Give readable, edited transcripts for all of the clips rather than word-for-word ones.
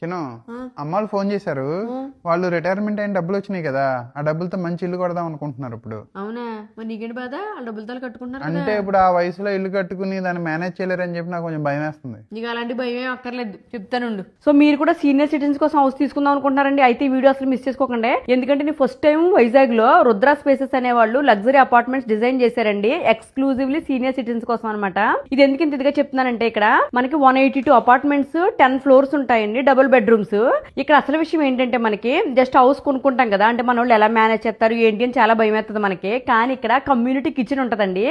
చిన్న అమ్మాళ్ళు ఫోన్ చేశారు. వాళ్ళు రిటైర్మెంట్ అయిన డబ్బులు వచ్చినాయి కదా, ఆ డబ్బులతో మంచి ఇల్లు కొడదాం అనుకుంటున్నారు ఇప్పుడు. అవునా, మరి నీకేంటి బాధ? ఆ డబ్బులతో కట్టుకుంటున్నారు అంటే ఇప్పుడు ఆ వయసులో ఇల్లు కట్టుకుని దాన్ని మేనేజ్ చేయలేరని చెప్పి నాకు కొంచెం భయం వేస్తుంది. నీకు అలాంటి భయం ఏం అక్కర్లేదు, చెప్తానుండు. సో మీరు కూడా సీనియర్ సిటిజన్స్ కోసం హౌస్ తీసుకుందాం అనుకుంటున్నారండి, అయితే ఈ వీడియో అసలు మిస్ చేసుకోకండి. ఎందుకంటే నేను ఫస్ట్ టైం వైజాగ్ లో రుద్ర స్పేసెస్ అనే వాళ్ళు లగ్జరీ అపార్ట్మెంట్స్ డిజైన్ చేశారండి, ఎక్స్క్లూజివ్లీ సీనియర్ సిటిజన్స్ కోసం అనమాట. ఇది ఎందుకు ఇంత ఇదిగా చెప్తున్నానంటే, ఇక్కడ మనకి 182 అపార్ట్మెంట్స్ 10 ఫ్లోర్స్ ఉంటాయండి, డబుల్ బెడ్రూమ్స్. ఇక్కడ అసలు విషయం ఏంటంటే, మనకి జస్ట్ హౌస్ కొనుక్కుంటాం కదా, అంటే మన వాళ్ళు ఎలా మేనేజ్ చేస్తారు ఏంటి అని చాలా భయం అవుతుంది మనకి. కానీ ఇక్కడ కమ్యూనిటీ కిచెన్ ఉంటుందండి.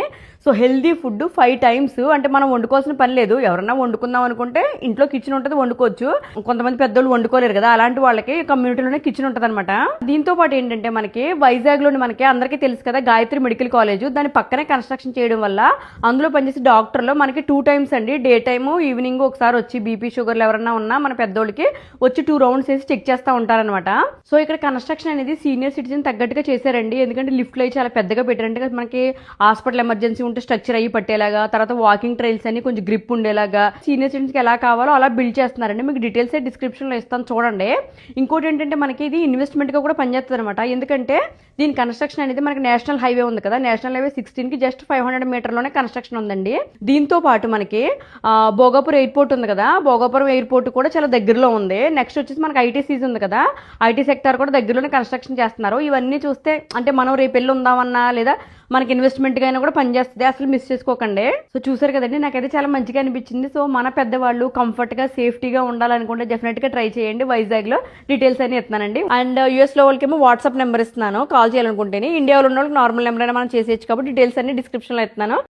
సో హెల్దీ ఫుడ్ 5 times, అంటే మనం వండుకోవాల్సిన పని లేదు. ఎవరన్నా వండుకుందాం అనుకుంటే ఇంట్లో కిచెన్ ఉంటుంది, వండుకోవచ్చు. కొంతమంది పెద్దోళ్ళు వండుకోలేరు కదా, అలాంటి వాళ్ళకి కమ్యూనిటీలోనే కిచెన్ ఉంటుంది అనమాట. దీంతో పాటు ఏంటంటే, మనకి వైజాగ్ లోని మనకి అందరికీ తెలుసు కదా గాయత్రి మెడికల్ కాలేజ్, దాని పక్కనే కన్స్ట్రక్షన్ చేయడం వల్ల అందులో పనిచేసే డాక్టర్లు మనకి 2 times అండి, డే టైము ఈవినింగ్ ఒకసారి వచ్చి బీపీ షుగర్లు ఎవరన్నా ఉన్నా మన పెద్దోళ్ళకి వచ్చి 2 rounds వేసి చెక్ చేస్తూ ఉంటారనమాట. సో ఇక్కడ కన్స్ట్రక్షన్ అనేది సీనియర్ సిటిజన్ తగ్గట్టుగా చేశారండి. ఎందుకంటే లిఫ్ట్లు అవి చాలా పెద్దగా పెట్టారంటే మనకి హాస్పిటల్ ఎమర్జెన్సీ ఉంటే స్ట్రక్చర్ అయ్యి పట్టేలాగా, తర్వాత వాకింగ్ ట్రైల్స్ అని కొంచెం గ్రిప్ ఉండేలాగా సీనియర్ సిటిజన్స్ కి ఎలా కావాలో అలా బిల్డ్ చేస్తున్నారండి. మీకు డీటెయిల్స్ డిస్క్రిప్షన్ లో ఇస్తాను చూడండి. ఇంకోటి ఏంటంటే, మనకి ఇది ఇన్వెస్ట్మెంట్ గా కూడా పనిచేస్తుంది అనమాట. ఎందుకంటే దీని కన్స్ట్రక్షన్ అనేది మనకి నేషనల్ హైవే ఉంది కదా, నేషనల్ హైవే 16 కి జస్ట్ 500 మీటర్లోనే కన్స్ట్రక్షన్ ఉందండి. దీంతో పాటు మనకి భోగాపురం ఎయిర్పోర్ట్ ఉంది కదా, భోగాపురం ఎయిర్పోర్ట్ కూడా చాలా దగ్గరలో ఉంది. నెక్స్ట్ వచ్చేసి మనకి ఐటీ సీజ్ ఉంది కదా, ఐటీ సెక్టార్ కూడా దగ్గరలోనే కన్స్ట్రక్షన్ చేస్తున్నారు. ఇవన్నీ చూస్తే అంటే మనం రేపు వెళ్ళి ఉందామన్నా లేదా మనకి ఇన్వెస్ట్మెంట్ గా అయినా కూడా పనిచేస్తుంది, అసలు మిస్ చేసుకోకండి. సో చూసారు కదండి, నాకైతే చాలా మంచిగా అనిపించింది. సో మన పెద్దవాళ్ళు కంఫర్ట్ గా సేఫ్టీగా ఉండాలనుకుంటే డెఫినెట్ గా ట్రై చేయండి. వైజాగ్ లో డీటెయిల్స్ అని ఇస్తున్నానండి. అండ్ యూఎస్ లో వాళ్ళకేమో వాట్సాప్ నెంబర్ ఇస్తున్నాను, కాల్ చేయాలనుకుంటేనే. ఇండియాలో ఉన్న వాళ్ళకి నార్మల్ నెంబర్ అయినా మనం చేసేయచ్చు కాబట్టి డీటెయిల్స్ అన్ని డిస్క్రిప్షన్ లో ఇస్తున్నాను.